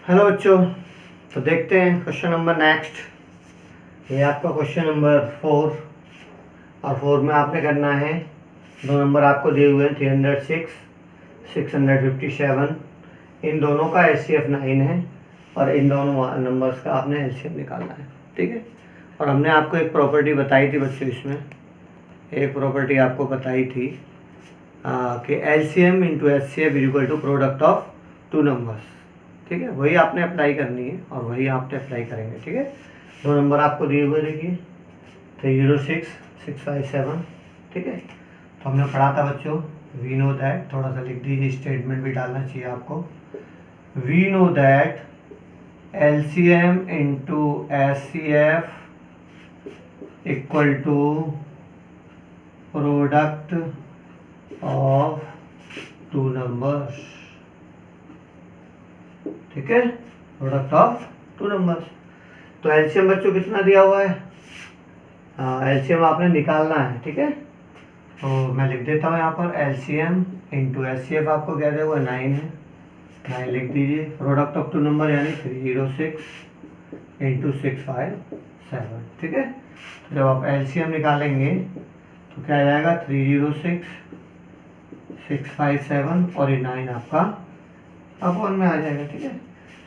Hello बच्चों, तो देखते हैं क्वेश्चन नंबर नेक्स्ट। ये आपका क्वेश्चन नंबर 4 और 4 में आपने करना है, दो नंबर आपको दिए हुए हैं 306, 657। इन दोनों का HCF 9 है और इन दोनों नंबर्स का आपने LCM निकालना है। ठीक है। और हमने आपको एक प्रॉपर्टी बताई थी बच्चों, इसमें एक प्रॉपर्टी आपको बताई थी कि LCM into HCF equal to product of two numbers. ठीक है, वही आपने अप्लाई करनी है और वही आपने अप्लाई करेंगे। ठीक है, दो नंबर आपको दिए हुए देखिए 306, 657। ठीक है, तो हमने पढ़ा था बच्चों, वी नो दैट, थोड़ा सा लिख दीजिए, स्टेटमेंट भी डालना चाहिए आपको। We know that LCM into HCF equal to product of two numbers. ठीक है, प्रोडक्ट ऑफ टू नंबर्स। तो एलसीएम बच्चों कितना दिया हुआ है, एलसीएम आपने निकालना है। ठीक है, तो मैं लिख देता हूँ यहाँ पर एलसीएम इंटू एचसीएफ आपको क्या दिया हुआ है, 9 है, 9 लिख दीजिए। प्रोडक्ट ऑफ टू नंबर यानी 306 इंटू 657। ठीक है, तो जब आप एलसीएम निकालेंगे तो क्या आ जाएगा, 306, 657 और ये 9 आपका अपॉन में आ जाएगा। ठीक है,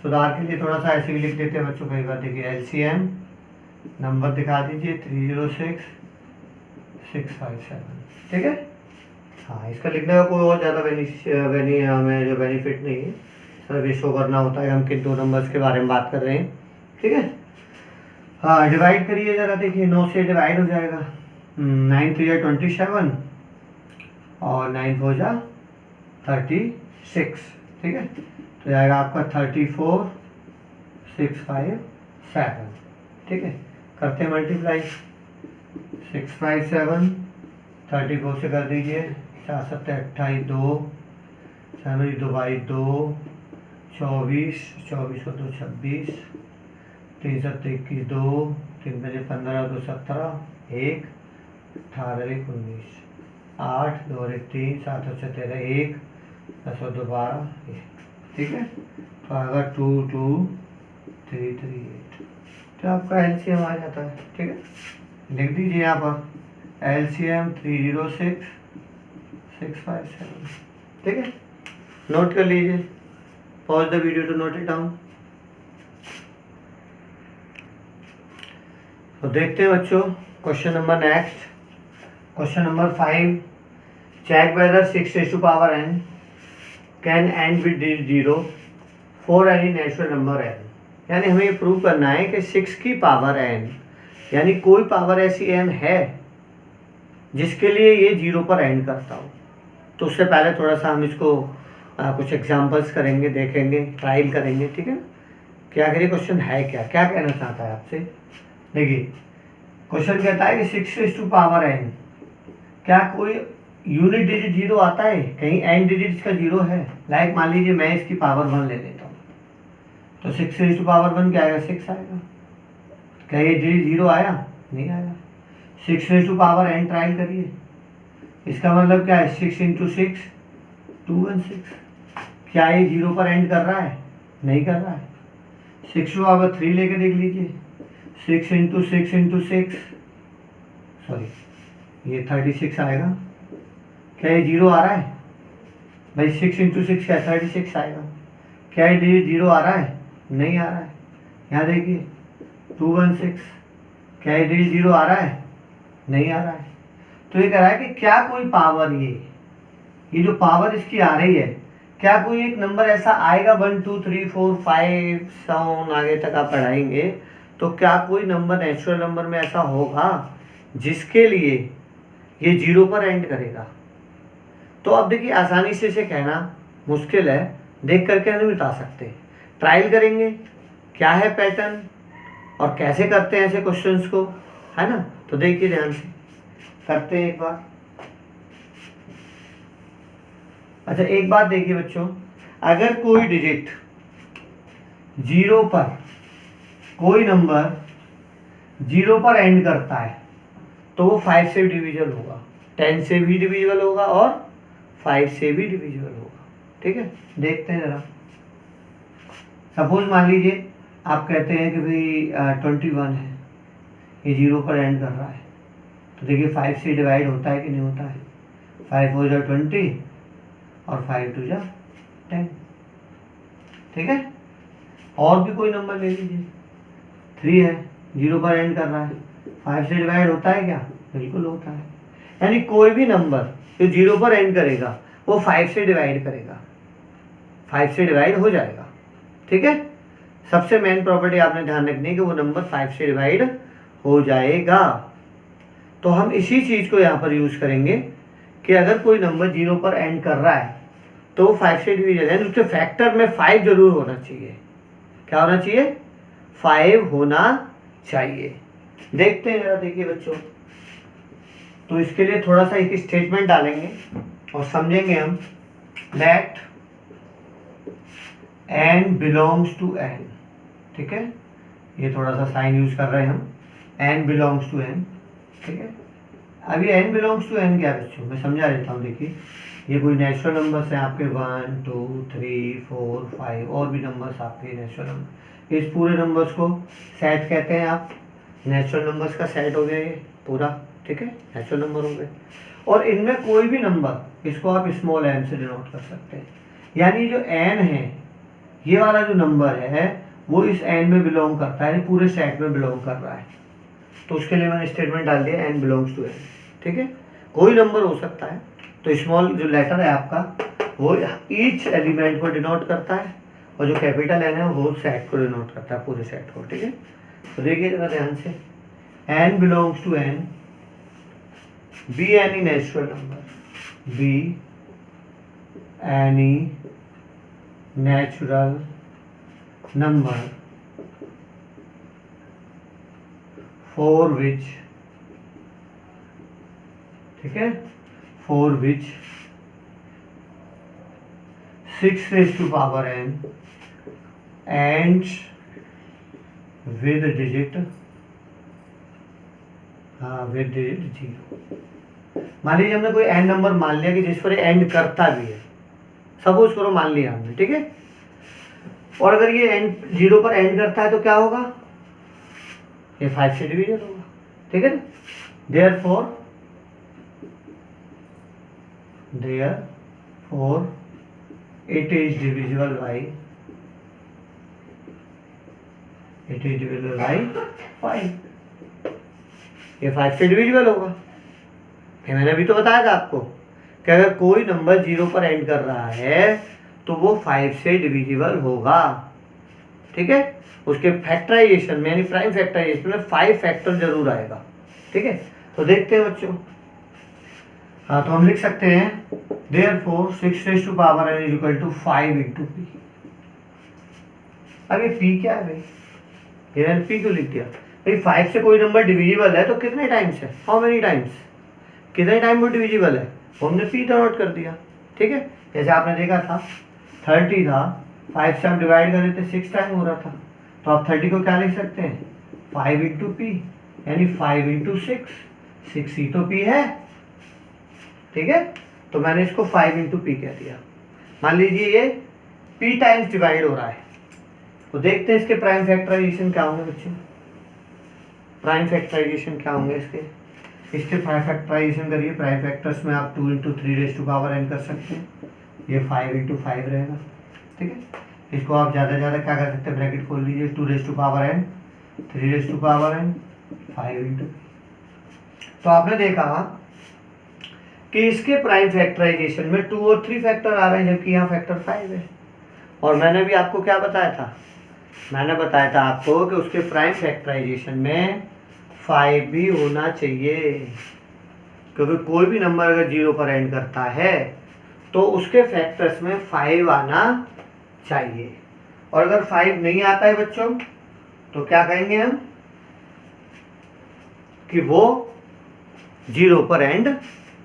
सुधार के लिए थोड़ा सा ऐसे भी लिख देते हैं बच्चों, कई बार देखिए एलसीएम नंबर दिखा दीजिए 306, 657। ठीक है, हाँ, इसका लिखने का कोई और ज़्यादा हमें जो बेनिफिट नहीं है, सिर्फ ये शो करना होता है हम किन दो नंबर्स के बारे में बात कर रहे हैं। ठीक है, हाँ, डिवाइड करिए ज़रा, देखिए 9 से डिवाइड हो जाएगा, 9 3 या 27 और 9 4 जा 36। ठीक है, तो जाएगा आपका 34, 657। ठीक है, करते हैं मल्टीप्लाई, 657 34 से कर दीजिए, 4 7 28 2, 2 बाई 2 24, 24 और 2 26, 3 7 21 2, 3 बजे 15 2 17, 1 18 1 19, 8 2 और 1 3, 7 और 6 13 1, 10 और 2 12। ठीक है, तो अगर 2 2 3 3 8, तो आपका एलसीएम आ जाता है। ठीक है, लिख दीजिए यहाँ पर एलसीएम 306, 657। ठीक है, नोट कर लीजिए, pause the video to note it down. तो देखते हैं बच्चों question number next, question number 5। Check whether 6 raised to power n can end with 0 for any natural number n। यानी हमें ये प्रूव करना है कि 6 की पावर n, यानी कोई पावर ऐसी n है जिसके लिए ये 0 पर एंड करता हो। तो उससे पहले थोड़ा सा हम इसको कुछ एग्जांपल्स करेंगे, देखेंगे, ट्रायल करेंगे। ठीक है, क्या करिए, क्वेश्चन है क्या, क्या कहना चाहता है आपसे। देखिए, क्वेश्चन कहता है कि 6 raised to power n, क्या कोई यूनिट डिजिट 0 आता है, कहीं एंड डिजिट इसका 0 है। लाइक मान लीजिए मैं इसकी पावर 1 ले लेता हूँ, तो 6 raised to power 1 क्या आएगा, 6 आएगा। क्या ये डिजिट 0 आया, नहीं आया। 6 raised to power n trial करिए, इसका मतलब क्या है, 6 इंटू 6 216। क्या ये 0 पर एंड कर रहा है, नहीं कर रहा है। 6 to power 3 लेके देख लीजिए, 6 इंटू 6 इंटू 6, सॉरी ये 36 आएगा। क्या ये 0 आ रहा है भाई, 6 इंटू 6 क्या 36 आएगा। क्या ये डिजिट 0 आ रहा है, नहीं आ रहा है। यहाँ देखिए 216, क्या ये डिजिट 0 आ रहा है, नहीं आ रहा है। तो ये कह रहा है कि क्या कोई पावर, ये जो पावर इसकी आ रही है, क्या कोई एक नंबर ऐसा आएगा 1 2 3 4 5 7 आगे तक आप पढ़ाएंगे, तो क्या कोई नंबर नेचुरल नंबर में ऐसा होगा जिसके लिए ये 0 पर एंड करेगा। तो अब देखिए, आसानी से इसे कहना मुश्किल है, देख करके नहीं बता सकते, ट्रायल करेंगे क्या है पैटर्न और कैसे करते हैं ऐसे क्वेश्चंस को, है ना। तो देखिए ध्यान से करते हैं एक बार। अच्छा, एक बात देखिए बच्चों, अगर कोई डिजिट 0 पर, कोई नंबर 0 पर एंड करता है, तो वो 5 से डिविजिबल होगा, 10 से भी डिविजिबल होगा और 5 से भी डिविजिबल होगा। ठीक है, देखते हैं जरा, सपोज मान लीजिए आप कहते हैं कि भाई 21 है, ये 0 पर एंड कर रहा है, तो देखिए 5 से डिवाइड होता है कि नहीं होता है। 5 हो जा 20 और 5 2 जा 10, ठीक है। और भी कोई नंबर ले लीजिए, 3 है, 0 पर एंड कर रहा है, 5 से डिवाइड होता है क्या? बिल्कुल होता है। यानी कोई भी नंबर जो 0 पर एंड करेगा वो 5 से डिवाइड करेगा, 5 से डिवाइड हो जाएगा, ठीक है। सबसे मेन प्रॉपर्टी आपने ध्यान रखनी है कि वो नंबर 5 से डिवाइड हो जाएगा। तो हम इसी चीज़ को यहाँ पर यूज़ करेंगे कि अगर कोई नंबर 0 पर एंड कर रहा है तो वो 5 से डिविजन है, उसके फैक्टर में 5 जरूर होना चाहिए। क्या होना चाहिए? 5 होना चाहिए। देखते हैं जरा, देखिए बच्चों, तो इसके लिए थोड़ा सा एक स्टेटमेंट डालेंगे और समझेंगे हम। That n belongs to n, ठीक है, ये थोड़ा सा साइन यूज कर रहे हैं हम, n बिलोंग्स टू n, ठीक है। अभी n बिलोंग्स टू n क्या बच्चों, मैं समझा देता हूँ। देखिए ये कोई नेचुरल नंबर्स हैं आपके 1 2 3 4 5 और भी नंबर्स आपके नेचुरल नंबर। इस पूरे नंबर्स को सेट कहते हैं आप, नेचुरल नंबर्स का सेट हो गया ये पूरा, ठीक है, नेचुरल नंबर हो गए। और इनमें कोई भी नंबर, इसको आप स्मॉल n से डिनोट कर सकते हैं। यानी जो n है, ये वाला जो नंबर है वो इस n में बिलोंग करता है, पूरे सेट में बिलोंग कर रहा है। तो उसके लिए मैंने स्टेटमेंट डाल दिया n बिलोंग्स टू n, ठीक है। कोई नंबर हो सकता है, तो स्मॉल जो लेटर है आपका वो ईच एलिमेंट को डिनोट करता है, और जो कैपिटल n है वो सेट को डिनोट करता है, पूरे सेट को, ठीक है। तो देखिए जरा ध्यान से, n belongs to n, be any natural number, be any natural number for which, ठीक है, for which 6 raised to power n ends with digit with digit 0। मान लीजिए हमने कोई n नंबर मान लिया कि जिस पर एंड करता भी है, सपोज करो मान लिया हमने, ठीक है। और अगर ये एंड 0 पर एंड करता है तो क्या होगा? ये 5 से डिवीजन होगा, ठीक है। Therefore it is divisible by 5। ये 5 से डिविजिबल होगा। ये मैंने अभी तो बताया था आपको कि अगर कोई नंबर 0 पर एंड कर रहा है तो वो 5 से डिविजिबल होगा, ठीक है। उसके फैक्टराइजेशन में यानी प्राइम फैक्टराइजेशन में 5 फैक्टर जरूर आएगा, ठीक है। तो देखते हैं बच्चों, हाँ, तो हम लिख सकते हैं therefore 6 raised to power n is equal to 5 into p। अब ये p क्या है भाई? ये मैंने p क्यों लिख दिया भाई? 5 से कोई नंबर डिविजिबल है तो कितने टाइम्स है? How many times? कितने टाइम वो डिविजिबल है वो हमने p नोट कर दिया, ठीक है। जैसे आपने देखा था 30 था, 5 से हम डिवाइड कर रहे थे 6 टाइम हो रहा था, तो आप 30 को क्या लिख सकते हैं? 5 into p, यानी 5 into 6 ही तो p है, ठीक है। तो मैंने इसको 5 into p कह दिया। मान लीजिए ये p टाइम्स डिवाइड हो रहा है, तो देखते हैं इसके प्राइम फैक्टराइजेशन क्या होंगे बच्चों। प्राइम फैक्टराइजेशन क्या होंगे इसके प्राइम फैक्टराइजेशन करिए। प्राइम फैक्टर्स में आप 2 into 3 raised to power n कर सकते हैं, ये 5 into 5 रहेगा, ठीक है। इसको आप ज़्यादा क्या कर सकते हैं, ब्रैकेट खोल लीजिए, 2 raised to power n, 3 raised to power n, 5 into। तो आपने देखा कि इसके प्राइम फैक्टराइजेशन में 2 और 3 फैक्टर आ रहे हैं, जबकि यहाँ फैक्टर 5 है। और मैंने भी आपको क्या बताया था? मैंने बताया था आपको कि उसके प्राइम फैक्टराइजेशन में 5 भी होना चाहिए, क्योंकि कोई भी नंबर अगर 0 पर एंड करता है तो उसके फैक्टर्स में 5 आना चाहिए। और अगर 5 नहीं आता है बच्चों तो क्या कहेंगे हम कि वो 0 पर एंड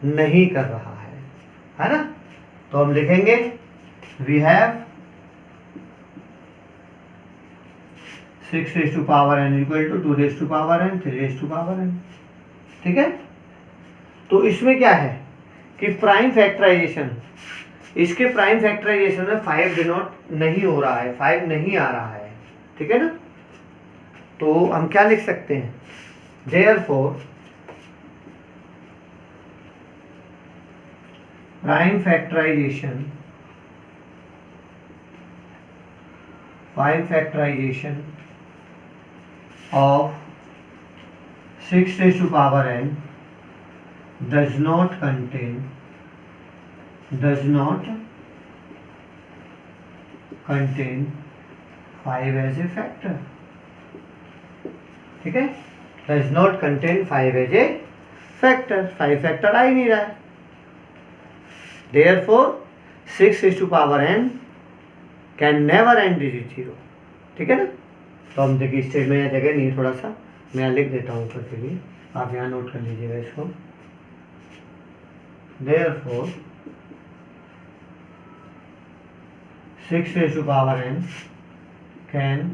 नहीं कर रहा है ना। तो हम लिखेंगे we have 6 raised to power n equal to 2 raised to power n, 3 raised to power n, ठीक है। तो इसमें क्या है कि प्राइम फैक्टराइजेशन इसके प्राइम फैक्टराइजेशन में 5 डिनोट नहीं हो रहा है, 5 नहीं आ रहा है, ठीक है ना। तो हम क्या लिख सकते हैं, therefore prime factorization 5 factorization of 6 raised to power n does not contain 5 as a factor, ठीक है। does not contain 5 as a factor, 5 factor आ ही नहीं रहा है। therefore 6 raised to power n can never and digit 0, ठीक है ना। तो हम देखिए स्टेज में यह जगह नहीं, थोड़ा सा मैं लिख देता हूँ ऊपर के लिए, आप यहाँ नोट कर लीजिएगा इसको। Therefore 6 raised to power n can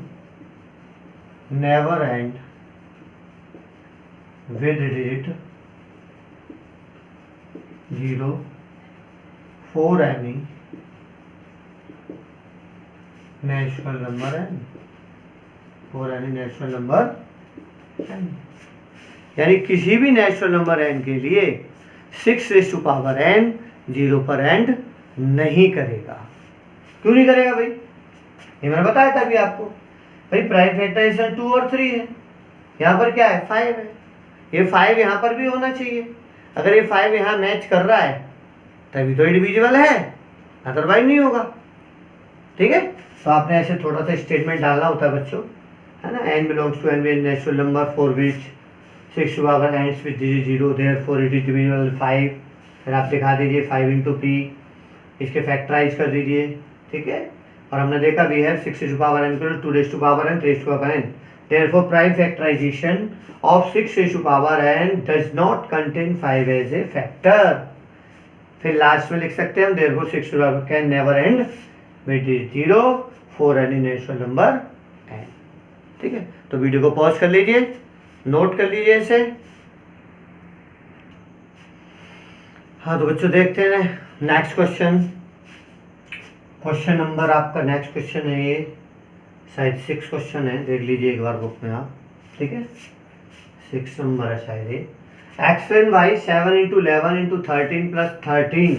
never and with digit 0 for any natural number n, for any natural number n, यानी किसी भी नेचुरल नंबर n के लिए 6 raised to power n 0 पर एंड नहीं करेगा। क्यों नहीं करेगा भाई, ये मैंने बताया था अभी आपको। भाई प्राइम फैक्टराइजेशन 2 और 3 है, यहाँ पर क्या है 5 है, ये 5 यहाँ पर भी होना चाहिए। अगर ये 5 यहाँ मैच कर रहा है तभी तो डिविजिबल है, अदरवाइज नहीं होगा, ठीक है। तो आपने ऐसे थोड़ा सा स्टेटमेंट डालना होता है बच्चों, है ना। n belongs to n with natural number for which 6 to power ends with digit 0, therefore it is divisible 5। फिर आप दिखा दीजिए 5 into p, इसके फैक्टराइज कर दीजिए, ठीक है। और हमने देखा we have 6 to power n equal to 2 raised to power n 3 raised to power n, therefore prime factorization of 6 raised to power n does not contain 5 as a factor। फिर last में लिख सकते हैं हम therefore 6 to power can never end with digit 0 for any natural number n, ठीक है। तो video को पॉज कर लीजिए, नोट कर लीजिए इसे। हाँ तो बच्चों देखते हैं नेक्स्ट क्वेश्चन। क्वेश्चन नंबर आपका नेक्स्ट क्वेश्चन है, ये शायद 6 क्वेश्चन है, देख लीजिए एक बार बुक में आप, ठीक है। 6 नंबर है शायद ये। Explain why 7 into 11 into 13 plus 13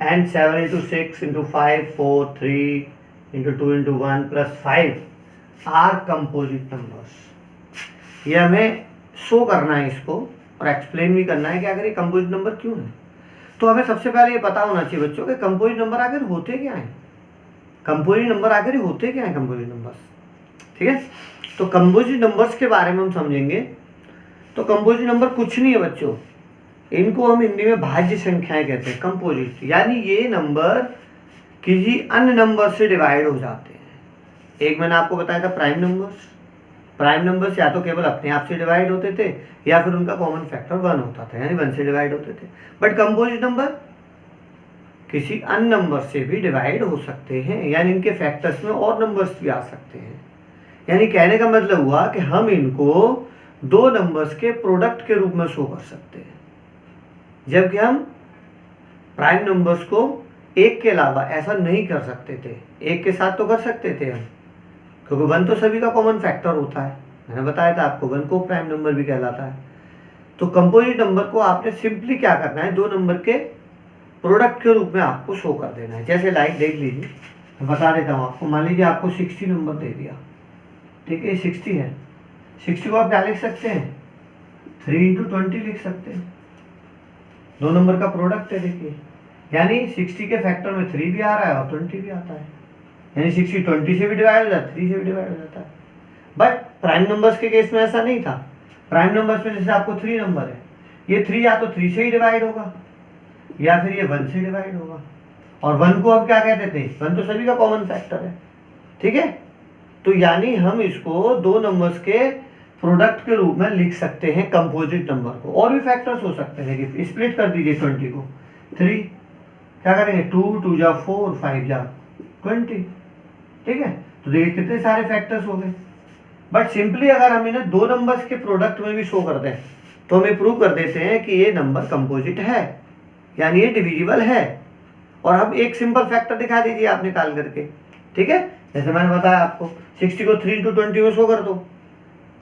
and 7 into 6 into 5 4 3 into 2 into 1 plus 5 are composite numbers. ये हमें शो करना है इसको और एक्सप्लेन भी करना है कि आखिर ये कंपोजिट नंबर क्यों है। तो हमें सबसे पहले ये पता होना चाहिए बच्चों कि कंपोजिट नंबर आखिर होते क्या हैं, कंपोजिट नंबर आखिर होते क्या हैं कंपोजिट नंबर्स, ठीक है। तो कंपोजिट नंबर्स के बारे में हम समझेंगे। तो कंपोजिट नंबर कुछ नहीं है बच्चों, इनको हम हिंदी में भाज्य संख्याएं कहते हैं, कंपोजिट, यानी ये नंबर किसी अन्य नंबर से डिवाइड हो जाते हैं। एक मैंने आपको बताया था प्राइम नंबर्स, प्राइम नंबर्स या तो केवल अपने आप से डिवाइड होते थे या फिर उनका कॉमन फैक्टर 1 होता था, यानी 1 से डिवाइड होते थे। बट कंपोजिट नंबर किसी अन्य नंबर से भी डिवाइड हो सकते हैं, यानी इनके फैक्टर्स में और नंबर्स भी आ सकते हैं। यानी कहने का मतलब हुआ कि हम इनको 2 नंबर्स के प्रोडक्ट के रूप में शो कर सकते हैं, जबकि हम प्राइम नंबर्स को एक के अलावा ऐसा नहीं कर सकते थे। एक के साथ तो कर सकते थे हम, क्योंकि 1 तो सभी का कॉमन फैक्टर होता है, मैंने बताया था आपको 1 को प्राइम नंबर भी कहलाता है। तो कंपोजिट नंबर को आपने सिंपली क्या करना है, 2 नंबर के प्रोडक्ट के रूप में आपको शो कर देना है। जैसे लाइक देख लीजिए, मैं बता देता हूँ आपको। मान लीजिए आपको 60 नंबर दे दिया, ठीक है, 60 है। 60 को आप क्या लिख सकते हैं, 3 into 20 लिख सकते हैं, 2 नंबर का प्रोडक्ट है। देखिए यानी 60 के फैक्टर में 3 भी आ रहा है और 20 भी आता है, यानी 60 20 से भी डिवाइड हो जाता है, 3 से भी डिवाइड हो जाता है। बट प्राइम नंबर्स के केस में ऐसा नहीं था। प्राइम नंबर्स में जैसे आपको 3 नंबर है, ये 3 या तो 3 से ही डिवाइड होगा या फिर ये 1 से डिवाइड होगा। और 1 को हम क्या कहते थे, 1 तो सभी का कॉमन फैक्टर है, ठीक है। तो यानी हम इसको 2 नंबर्स के प्रोडक्ट के रूप में लिख सकते हैं कंपोजिट नंबर को। और भी फैक्टर्स हो सकते हैं कि स्प्लिट कर दीजिए 20 को 3, क्या करेंगे 2 2 जा 4 5 जा 20, ठीक है। तो देखिए कितने सारे फैक्टर्स हो गए। बट सिंपली अगर हम इन्हें 2 नंबर्स के प्रोडक्ट में भी शो कर दें तो हमें प्रूव कर देते हैं कि ये नंबर कंपोजिट है, यानी ये डिविजिबल है। और अब एक सिंपल फैक्टर दिखा दीजिए आप निकाल करके, ठीक है। जैसे मैंने बताया आपको 60 को 3 × 20 में शो कर दो,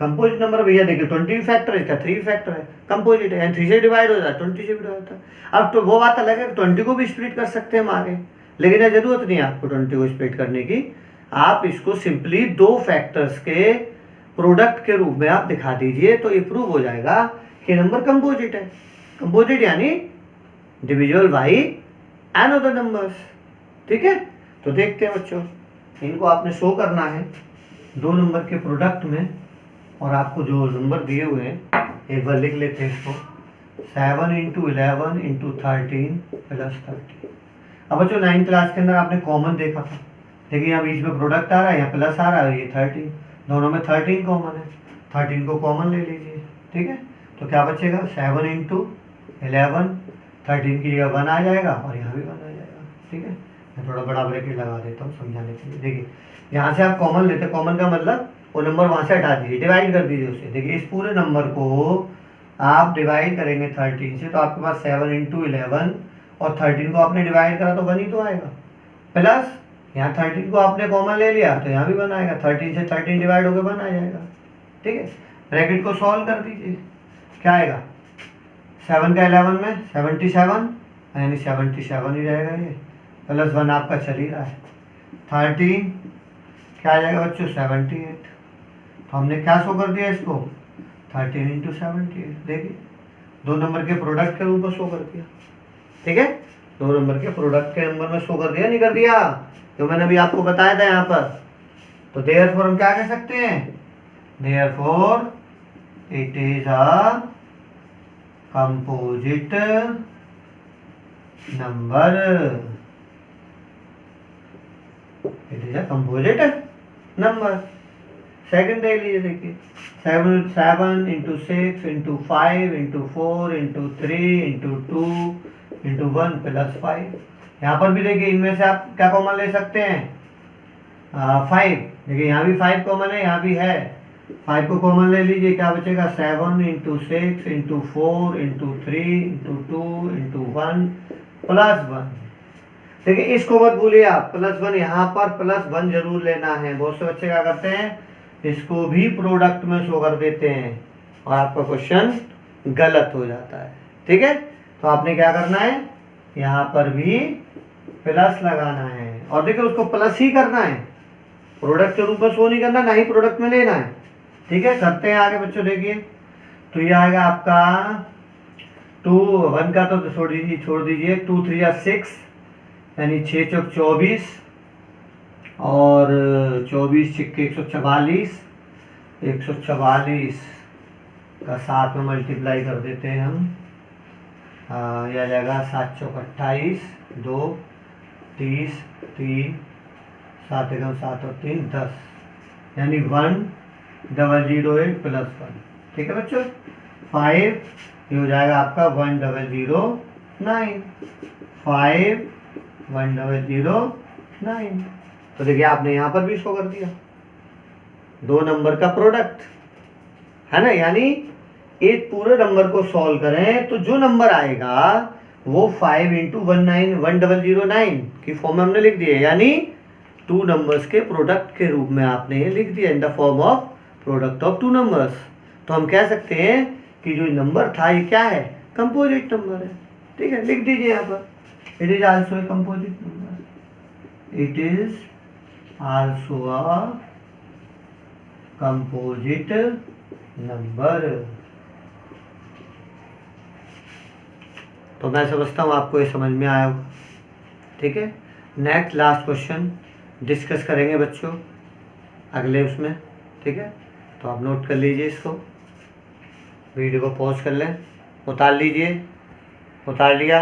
कंपोजिट नंबर भैया देखिए 20 फैक्टर है, इसका 3 फैक्टर है, कंपोजिट है, 3 से डिवाइड हो जाता है, 20 से डिवाइड होता है। अब तो वो बात अलग है 20 को भी स्प्लिट कर सकते हैं हम आगे, लेकिन जरूरत नहीं है आपको 20 को स्प्लिट करने की। आप इसको सिंपली 2 फैक्टर्स के प्रोडक्ट के रूप में आप दिखा दीजिए, तो ये प्रूव हो जाएगा कि नंबर कंपोजिट है। कंपोजिट यानी divisible by another numbers, ठीक है। तो देखते हैं बच्चों, इनको आपने शो करना है 2 नंबर के प्रोडक्ट में, और आपको जो नंबर दिए हुए हैं एक बार लिख लेते हैं इसको, 7 × 11 × 13 + 30। अब बच्चों 9th क्लास के अंदर आपने कॉमन देखा था, देखिए यहाँ बीच में प्रोडक्ट आ रहा है, यहाँ प्लस आ रहा है, ये 13, दोनों में 13 कॉमन है, 13 को कॉमन ले लीजिए, ठीक है। तो क्या बचेगा 7 × 11, 13 की जगह 1 आ जाएगा और यहाँ भी 1 आ जाएगा, ठीक है। मैं थोड़ा बड़ा ब्रैकेट लगा देता हूँ समझाने के लिए। देखिए यहाँ से आप कॉमन लेते, कॉमन का मतलब वो नंबर वहाँ से हटा दीजिए, डिवाइड कर दीजिए उसे। देखिए इस पूरे नंबर को आप डिवाइड करेंगे 13 से, तो आपके पास 7 × 11 और 13 को आपने डिवाइड करा तो 1 ही तो आएगा, प्लस यहाँ 13 को आपने कॉमन ले लिया तो यहाँ भी 1 आएगा, 13 से 13 डिवाइड होकर 1 आ जाएगा, ठीक है। ब्रैकेट को सॉल्व कर दीजिए, क्या आएगा 7 का 11 में 77, यानी 77 ही रहेगा ये, प्लस 1 आपका चल ही रहा है, 13 क्या आ जाएगा बच्चों 78। तो हमने क्या शो कर दिया इसको 13 × 78, देखिए 2 नंबर के प्रोडक्ट के रूप में शो कर दिया, ठीक है। 2 नंबर के प्रोडक्ट के नंबर में शो कर दिया, नहीं कर दिया, जो मैंने अभी आपको बताया था यहाँ पर। तो देयरफॉर हम क्या कह सकते हैं, therefore it is a composite number, it is a composite number. Second देख लीजिए, देखिए 7 × 6 × 5 × 4 × 3 × 2 × 1 + 5। यहाँ पर भी देखिए इनमें से आप क्या कॉमन ले सकते हैं 5, देखिए यहाँ भी 5 कॉमन है, यहाँ भी है, 5 को कॉमन ले लीजिए, क्या बचेगा 7 × 6 × 4 × 3 × 2 × 1 + 1। देखिए इसको मत भूलिए आप, +1 यहाँ पर +1 जरूर लेना है। बहुत से बच्चे क्या करते हैं इसको भी प्रोडक्ट में शो कर देते हैं और आपका क्वेश्चन गलत हो जाता है, ठीक है। तो आपने क्या करना है, यहाँ पर भी प्लस लगाना है, और देखिए उसको प्लस ही करना है, प्रोडक्ट के रूप में शो नहीं करना, ना ही प्रोडक्ट में लेना है, ठीक है। करते हैं आगे बच्चों, देखिए तो ये आएगा आपका 2, 1 का तो छोड़ दीजिए 2 × 3 = 6, यानी 6 × 24 और 24 × 144, 144 का 7 में मल्टीप्लाई कर देते हैं हम, यह आ जाएगा 7 × 28, 2 30, 3 7 × 7 और 3 10, यानी 1008 + 1, ठीक है बच्चों। 5 ये हो जाएगा आपका 1009, 5 1009। तो देखिए आपने यहाँ पर भी शो कर दिया 2 नंबर का प्रोडक्ट है ना, यानी एक पूरे नंबर को सॉल्व करें तो जो नंबर आएगा वो 5 × 1009 की फॉर्म में हमने लिख दिया, यानी 2 नंबर्स के प्रोडक्ट के रूप में आपने ये लिख दिया in the form of product of 2 numbers. तो हम कह सकते हैं कि जो नंबर था ये क्या है, कंपोजिट नंबर है, ठीक है। लिख दीजिए यहाँ पर it is also a composite number, it is also a composite number. तो मैं समझता हूँ आपको ये समझ में आया होगा, ठीक है। नेक्स्ट लास्ट क्वेश्चन डिस्कस करेंगे बच्चों अगले उसमें, ठीक है। तो आप नोट कर लीजिए इसको, वीडियो को पॉज कर लें, उतार लीजिए, उतार लिया।